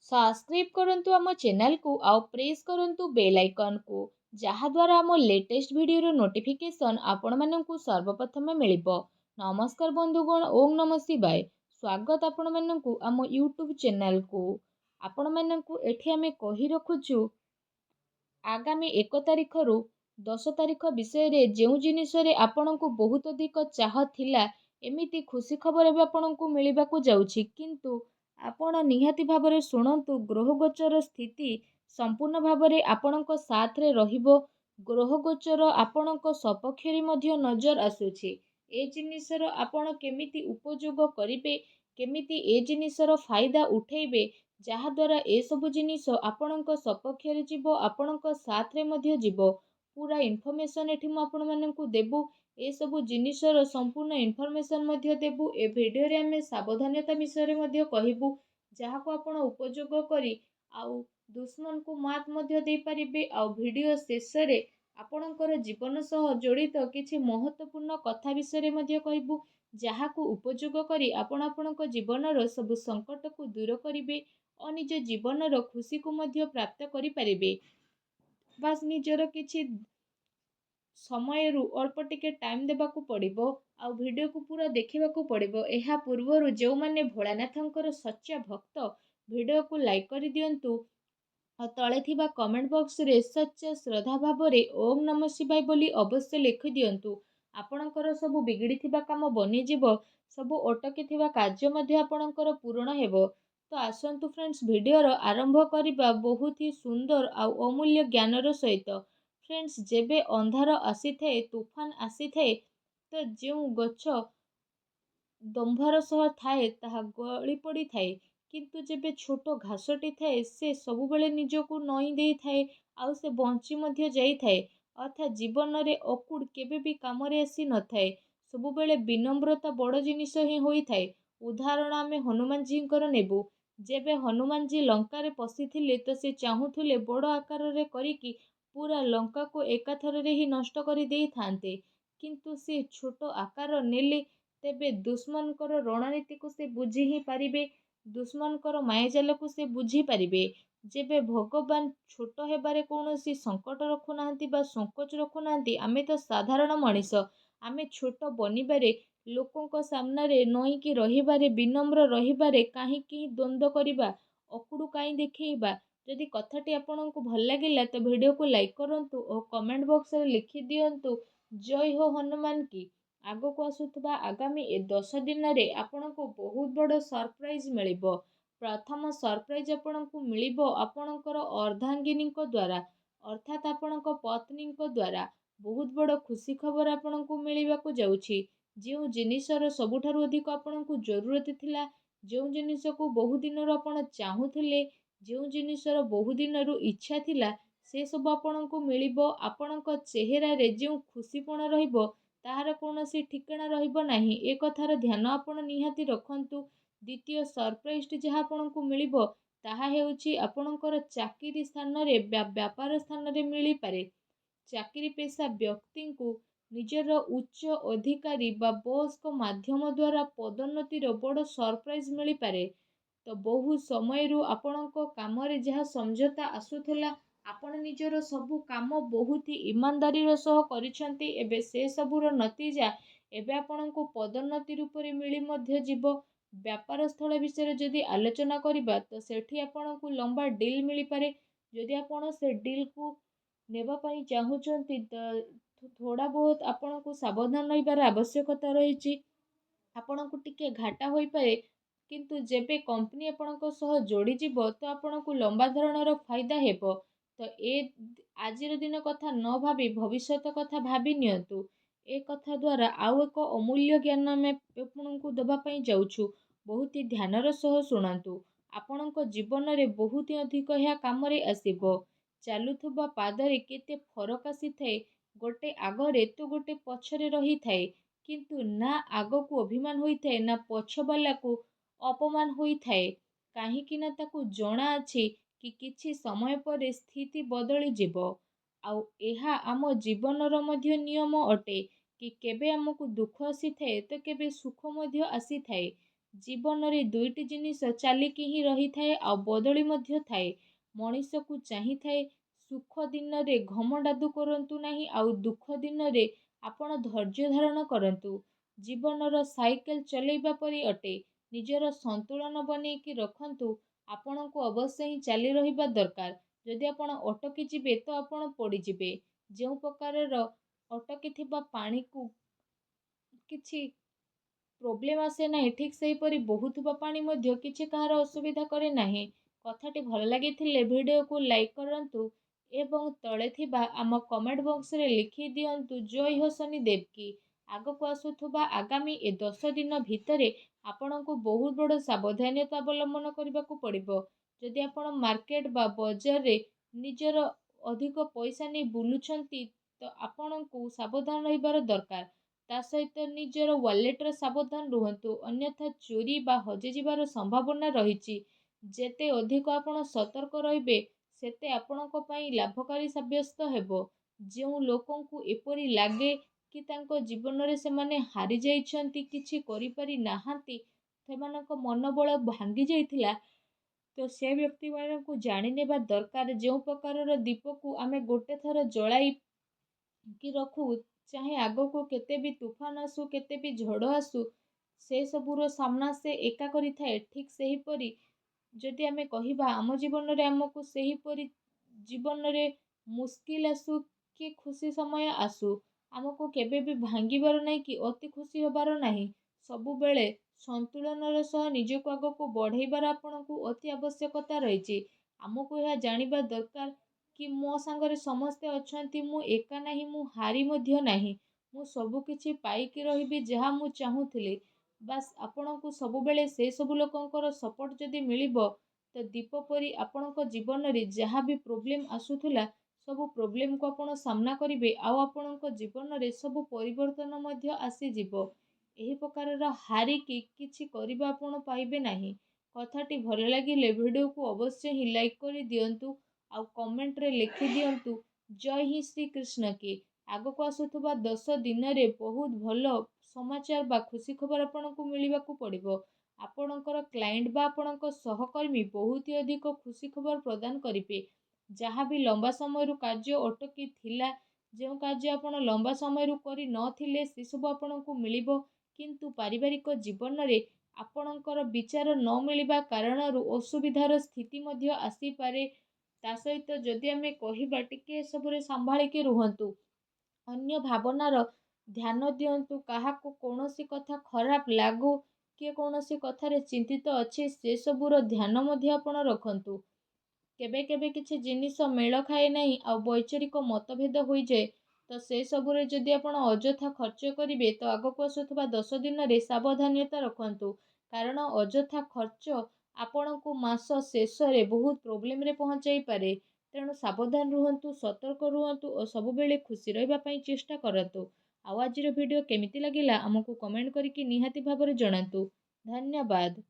Subscribe करंतु आम channel को आउ प्रेस करंतु बेल आइकन को जहाद्वारा आम लेटेस्ट वीडियो नोटिफिकेशन आपण मानकु सर्वप्रथम मिलिबो। नमस्कार बंधुगण, ओम नमः शिवाय। स्वागत आपण मानकु आम यूट्यूब चैनल को। आपण मानकु एठी आमे कहि रखुछु आगामी 1 तारिखरु 10 तारिख विषय रे जेउ जिनिसरे आपणको बहुत अधिक चाह थिला एमिति खुशी खबर एबे आपणको मिलिबाकू जाउछि, किंतु आपण निहाती भाबरे शुणन्तु ग्रह गोचर स्थिति संपूर्ण भाबरे आपणको साथ रे रहिबो। ग्रह गोचर आपणको सपक्षरे मध्य नजर आसुछि। ए जिनिसर आपण केमिति उपयोग करिवे, केमिति ए जिनिसर फायदा उठेइबे, जहाद्वारा ए सबु जिनिस आपणको सपक्षरे जीवो, आपणको साथ रे मध्य जीवो। पूरा इनफॉरमेशन एठी मु आपण माननकु देबु। ए सबु जिनिसर संपूर्ण इनफॉरमेशन मध्य देबु। ए वीडियो रे हमें सावधानता विषय रे मध्य कहिबु, जहाको आपण उपयोग करी आउ दुश्मन को मात मध्य दे परिबे। आउ वीडियो शेष रे आपणकर जीवन सह जड़ित किछि महत्वपूर्ण कथा विषय रे मध्य कहिबु, जहाको उपयोग करी आपण आपणक जीवनर सब संकट को दूर करिवे और निज जीवनर खुशी को मध्य प्राप्त करि परिबे। बास निजर किछि समय रु अल्प टिके टाइम देबाकू पड़िबो आउ वीडियो को पूरा देखिबाकू पड़िबो। एहा पूर्वरु जो माने भोलानाथंकर सच्चा भक्त वीडियो को लाइक करि दियंतु और तले थिबा कमेंट बॉक्स रे सच्चा श्रद्धा भाबरे ओम नमः शिवाय बोली अवश्य लिखि दियंतु। आपणकर सब बिगड़ी थिबा काम बनि जिवो, सब अटकी थिबा कार्य मध्य आपणकर पूर्ण हेबो। तो आसंतु फ्रेंड्स, वीडियो रो आरंभ करिबा बहुत ही सुंदर आउ अमूल्य ज्ञानर सहित। फ्रेंड्स, जेबे अंधार आसी थाए, तूफान आसी थाए, तो जो गछ दंभार सह थाए ताहा गली पड़ी थाए, किंतु जेबे छोटो घासटी थाए से सबुबेले निजको नई देई थाए आउ से बंची मध्य जाई थाए। अर्थात जीवन रे अकुड़ केबे भी काम रे आसी न थाए, सबुबेले विनम्रता बड़ जिनिस ही होई थाए। उदाहरण आमे हनुमान जी कर नेबु। जेबे हनुमान जी लंका रे पसिथिले तो से चाहुथिले बड़ आकार रे करिकी पूरा लंका को एकाथर रे ही नष्ट करि देई थांते, किंतु से छोटो आकार नेले तेबे दुश्मन कर रणनीति को से बुझी ही पारिबे, दुश्मन कर मायाजाल को से बुझी पारिबे। जेबे भगवान छोट हेबारे कौनसी संकट रखु नाहंती बा संकोच रखु नाहंती। आमे तो साधारण मनीष, आमे छोट बनिबारे, लोकों सामना रे नई की रहिबारे, विनम्र रहिबारे काहींकि द्वंद्व करिबा, अकुडु काई देखैबा। जदि कथाटी आपनको भल लागिला तो वीडियो को लाइक करंतु और कमेंट बॉक्स रे लिखि दियंतु जय हो हनुमान की। आगो को आसुथबा आगामी 10 दिन रे आपनको बहुत बड़ सरप्राइज मिलिबो। प्रथम सरप्राइज आपनको मिलिबो आपणकर अर्धांगिनी द्वारा, अर्थात आपणक पत्नी द्वारा बहुत बड़ खुशी खबर आपनको मिलिबाकू जाउछि। जो जिनिसर सबुठारु अधिक आपनको जरूरत थिला, जो जिनिस को बहु दिनरु आपण चाहुथिले, जो जिनिसर बहु दिनरु इच्छा थिला, से सब आपनको मिलिबो। आपणक चेहरा रे जो खुशीपण रहिबो ताहार कौनसी ठिकाना रहिबो नाही। ए कथार ध्यान आपण निहाती रखंतु। द्वितीय सरप्राइज जहाँ आपनको मिलिबो ताहा हेउछि आपणकर चाकरी स्थान रे व्यापार स्थान रे मिली पारे। चाकरी पेशा व्यक्ति को निजर उच्च अधिकारी बा बॉस को माध्यम द्वारा पदोन्नतिर बड़ सरप्राइज मिली पारे। तो बहु समय रु आपणको काम रे जहाँ समझौता आसुथला, आपण निजर सबु काम बहुत ही ईमानदारी रो सह करिसंती, एबे से सबुर नतीजा एबे आपणको पदोन्नति रूप रे मिली मध्य जीवो। व्यापार स्थल विषय जदि आलोचना करिबा तो सेठी आपणको लंबा डील मिली पारे। जदि आपण से डील को नेबा पई चाहुचंती तो थोड़ा बहुत आपणको सावधान रहिबार आवश्यकता रहिछि। आपणको टिके घाटा होई पारे, किंतु जेबे कंपनी आपणको सह जोड़ी जीवो तो आपणको लंबा धरणर फायदा हेबो। तो ए आजिर दिन कथा न भाबी भविष्यत कथा भाबी नियंतु। ए कथा द्वारा आउ एक अमूल्य ज्ञान आमे आपणको दबा पई जाउछु। बहुत ही ध्यानर सह शुणंतु। आपणको जीवन रे बहुत ही अधिक या काम रे आसीबो। चालुथुबा पादरे केते फरक आसी थाए, गोटे आगरे तो गोटे पछरे रही थाए, किंतु ना आगो को अभिमान होई थाए ना पछवाला को अपमान होई थाए। काहींकि ना ताकू जणा अछि कि किछि समय पर स्थिति बदली जीवो। आउ एहा आम जीवनर मध्य नियम अटे कि केबे हमकु दुख आसी थाए तो केबे सुख मध्य आसी थाए। ଜୀବନରେ ଦୁଇଟି ଜିନିଷ ଚାଲିକି ହିଁ ରହିଥାଏ ଆଉ ବଦଳି ମଧ୍ୟ ଥାଏ। ମଣିଷକୁ ଚାହିଁଥାଏ ସୁଖ ଦିନରେ ଘମଣ୍ଡାଦୁ କରନ୍ତୁ ନାହିଁ ଆଉ ଦୁଃଖ ଦିନରେ ଆପଣ ଧୈର୍ଯ୍ୟ ଧାରଣ କରନ୍ତୁ। ଜୀବନର ସାଇକେଲ ଚଲେଇବା ପରି ଅଟେ। ନିଜର ସନ୍ତୁଳନ ବନେଇକି ରଖନ୍ତୁ। ଆପଣଙ୍କୁ ଅବଶ୍ୟ ହିଁ ଚାଲି ରହିବା ଦରକାର। ଯଦି ଆପଣ ଅଟକି ଯିବେ ତ ଆପଣ ପଡ଼ିଯିବେ। ଯେଉଁ ପ୍ରକାରର ଅଟକିଥିବା ପାଣିକୁ କିଛି ପ୍ରୋବ୍ଲେମ ଆସେ ନାହିଁ, ଠିକ୍ ସେହିପରି ବହୁଥିବା ପାଣି ମଧ୍ୟ କିଛି କାହାର ଅସୁବିଧା କରେ ନାହିଁ। କଥାଟି ଭଲ ଲାଗିଥିଲେ ଭିଡ଼ିଓକୁ ଲାଇକ୍ କରନ୍ତୁ ଏବଂ ତଳେ ଥିବା ଆମ କମେଣ୍ଟ ବକ୍ସରେ ଲେଖି ଦିଅନ୍ତୁ ଜୟ ହୋ ଶନିଦେବ କି। ଆଗକୁ ଆସୁଥିବା ଆଗାମୀ ଏ 10 ଦିନ ଭିତରେ ଆପଣଙ୍କୁ ବହୁତ ବଡ଼ ସାବଧାନତା ଅବଲମ୍ବନ କରିବାକୁ ପଡ଼ିବ। ଯଦି ଆପଣ ମାର୍କେଟ ବା ବଜାରରେ ନିଜର ଅଧିକ ପଇସା ନେଇ ବୁଲୁଛନ୍ତି ତ ଆପଣଙ୍କୁ ସାବଧାନ ରହିବାର ଦରକାର। ତା ସହିତ ନିଜର ୱାଲେଟରେ ସାବଧାନ ରୁହନ୍ତୁ, ଅନ୍ୟଥା ଚୋରି ବା ହଜିଯିବାର ସମ୍ଭାବନା ରହିଛି। ଯେତେ ଅଧିକ ଆପଣ ସତର୍କ ରହିବେ ସେତେ ଆପଣଙ୍କ ପାଇଁ ଲାଭକାରୀ ସାବ୍ୟସ୍ତ ହେବ। ଯେଉଁ ଲୋକଙ୍କୁ ଏପରି ଲାଗେ କି ତାଙ୍କ ଜୀବନରେ ସେମାନେ ହାରି ଯାଇଛନ୍ତି, କିଛି କରିପାରି ନାହାନ୍ତି, ସେମାନଙ୍କ ମନୋବଳ ଭାଙ୍ଗି ଯାଇଥିଲା, ତ ସେ ବ୍ୟକ୍ତିମାନଙ୍କୁ ଜାଣିନେବା ଦରକାର ଯେଉଁ ପ୍ରକାରର ଦୀପକୁ ଆମେ ଗୋଟେ ଥର ଜଳାଇ କି ରଖୁ, ଚାहे ଆଗକୁ କେତେ ବି ତୁଫାନ ଆସୁ, କେତେ ବି ଝଡ଼ ଆସୁ, ସେ ସବୁର ସାମ୍ନା ସେ ଏକା କରିଥାଏ। ଠିକ୍ ସେହିପରି ଯଦି ଆମେ କହିବା ଆମ ଜୀବନରେ ଆମକୁ ସେହିପରି ଜୀବନରେ ମୁସ୍କିଲ ଆସୁ କି ଖୁସି ସମୟ ଆସୁ, ଆମକୁ କେବେ ବି ଭାଙ୍ଗିବାର ନାହିଁ କି ଅତି ଖୁସି ହେବାର ନାହିଁ। ସବୁବେଳେ ସନ୍ତୁଳନର ସହ ନିଜକୁ ଆଗକୁ ବଢ଼େଇବାର ଆପଣଙ୍କୁ ଅତି ଆବଶ୍ୟକତା ରହିଛି। ଆମକୁ ଏହା ଜାଣିବା ଦରକାର କି ମୋ ସାଙ୍ଗରେ ସମସ୍ତେ ଅଛନ୍ତି, ମୁଁ ଏକା ନାହିଁ, ମୁଁ ହାରି ମଧ୍ୟ ନାହିଁ, ମୁଁ ସବୁ କିଛି ପାଇକି ରହିବି ଯାହା ମୁଁ ଚାହୁଁଥିଲି। ବାସ୍ ଆପଣଙ୍କୁ ସବୁବେଳେ ସେ ସବୁ ଲୋକଙ୍କର ସପୋର୍ଟ ଯଦି ମିଳିବ ତ ଦୀପ ପରି ଆପଣଙ୍କ ଜୀବନରେ ଯାହା ବି ପ୍ରୋବ୍ଲେମ୍ ଆସୁଥିଲା ସବୁ ପ୍ରୋବ୍ଲେମକୁ ଆପଣ ସାମ୍ନା କରିବେ ଆଉ ଆପଣଙ୍କ ଜୀବନରେ ସବୁ ପରିବର୍ତ୍ତନ ମଧ୍ୟ ଆସିଯିବ। ଏହି ପ୍ରକାରର ହାରିକି କିଛି କରିବା ଆପଣ ପାଇବେ ନାହିଁ। କଥାଟି ଭଲ ଲାଗିଲେ ଭିଡ଼ିଓକୁ ଅବଶ୍ୟ ହିଁ ଲାଇକ୍ କରିଦିଅନ୍ତୁ ଆଉ କମେଣ୍ଟରେ ଲେଖି ଦିଅନ୍ତୁ ଜୟ ହିଁ ଶ୍ରୀକୃଷ୍ଣ କି। ଆଗକୁ ଆସୁଥିବା 10 ଦିନରେ ବହୁତ ଭଲ ସମାଚାର ବା ଖୁସି ଖବର ଆପଣଙ୍କୁ ମିଳିବାକୁ ପଡ଼ିବ। ଆପଣଙ୍କର କ୍ଲାଏଣ୍ଟ ବା ଆପଣଙ୍କ ସହକର୍ମୀ ବହୁତ ଅଧିକ ଖୁସି ଖବର ପ୍ରଦାନ କରିବେ। ଯାହା ବି ଲମ୍ବା ସମୟରୁ କାର୍ଯ୍ୟ ଅଟକି ଥିଲା, ଯେଉଁ କାର୍ଯ୍ୟ ଆପଣ ଲମ୍ବା ସମୟରୁ କରି ନଥିଲେ ସେସବୁ ଆପଣଙ୍କୁ ମିଳିବ। କିନ୍ତୁ ପାରିବାରିକ ଜୀବନରେ ଆପଣଙ୍କର ବିଚାର ନ ମିଳିବା କାରଣରୁ ଅସୁବିଧାର ସ୍ଥିତି ମଧ୍ୟ ଆସିପାରେ। ତା ସହିତ ଯଦି ଆମେ କହିବା ଟିକେ ଏସବୁରେ ସମ୍ଭାଳିକି ରୁହନ୍ତୁ। ଅନ୍ୟ ଭାବନାର ଧ୍ୟାନ ଦିଅନ୍ତୁ। କାହାକୁ କୌଣସି କଥା ଖରାପ ଲାଗୁ, କିଏ କୌଣସି କଥାରେ ଚିନ୍ତିତ ଅଛି ସେସବୁର ଧ୍ୟାନ ମଧ୍ୟ ଆପଣ ରଖନ୍ତୁ। କେବେ କେବେ କିଛି ଜିନିଷ ମେଳ ଖାଏ ନାହିଁ ଆଉ ବୈଚାରିକ ମତଭେଦ ହୋଇଯାଏ, ତ ସେସବୁରେ ଯଦି ଆପଣ ଅଯଥା ଖର୍ଚ୍ଚ କରିବେ ତ ଆଗକୁ ଆସୁଥିବା 10 ଦିନରେ ସାବଧାନତା ରଖନ୍ତୁ। କାରଣ ଅଯଥା ଖର୍ଚ୍ଚ ଆପଣଙ୍କୁ ମାସ ଶେଷରେ ବହୁତ ପ୍ରୋବ୍ଲେମରେ ପହଞ୍ଚାଇ ପାରେ। ତେଣୁ ସାବଧାନ ରୁହନ୍ତୁ, ସତର୍କ ରୁହନ୍ତୁ ଓ ସବୁବେଳେ ଖୁସି ରହିବା ପାଇଁ ଚେଷ୍ଟା କରନ୍ତୁ। ଆଉ ଆଜିର ଭିଡ଼ିଓ କେମିତି ଲାଗିଲା ଆମକୁ କମେଣ୍ଟ କରିକି ନିହାତି ଭାବରେ ଜଣାନ୍ତୁ। ଧନ୍ୟବାଦ।